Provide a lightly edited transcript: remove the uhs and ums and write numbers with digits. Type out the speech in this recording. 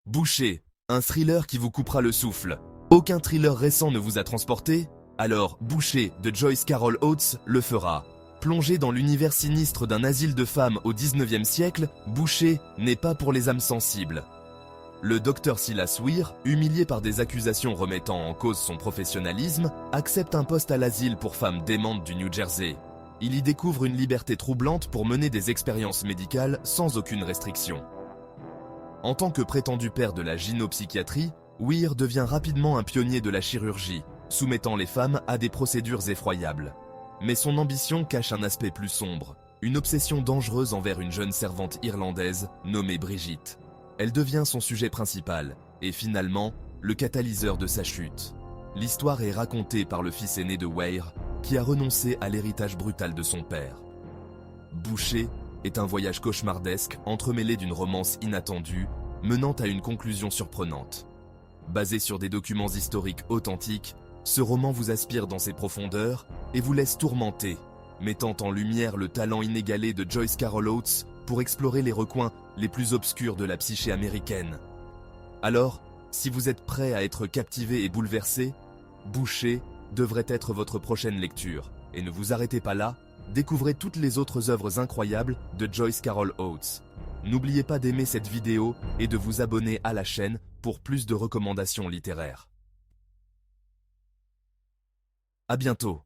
Boucher, un thriller qui vous coupera le souffle. Aucun thriller récent ne vous a transporté? Alors, Boucher de Joyce Carol Oates le fera. Plongé dans l'univers sinistre d'un asile de femmes au XIXe siècle, Boucher n'est pas pour les âmes sensibles. Le docteur Silas Weir, humilié par des accusations remettant en cause son professionnalisme, accepte un poste à l'asile pour femmes démentes du New Jersey. Il y découvre une liberté troublante pour mener des expériences médicales sans aucune restriction. En tant que prétendu père de la gynopsychiatrie, Weir devient rapidement un pionnier de la chirurgie, soumettant les femmes à des procédures effroyables. Mais son ambition cache un aspect plus sombre, une obsession dangereuse envers une jeune servante irlandaise nommée Brigitte. Elle devient son sujet principal, et finalement, le catalyseur de sa chute. L'histoire est racontée par le fils aîné de Weir, qui a renoncé à l'héritage brutal de son père. Boucher est un voyage cauchemardesque entremêlé d'une romance inattendue, menant à une conclusion surprenante. Basé sur des documents historiques authentiques, ce roman vous aspire dans ses profondeurs et vous laisse tourmenté, mettant en lumière le talent inégalé de Joyce Carol Oates pour explorer les recoins les plus obscurs de la psyché américaine. Alors, si vous êtes prêt à être captivé et bouleversé, Boucher devrait être votre prochaine lecture. Et ne vous arrêtez pas là, découvrez toutes les autres œuvres incroyables de Joyce Carol Oates. N'oubliez pas d'aimer cette vidéo et de vous abonner à la chaîne pour plus de recommandations littéraires. À bientôt.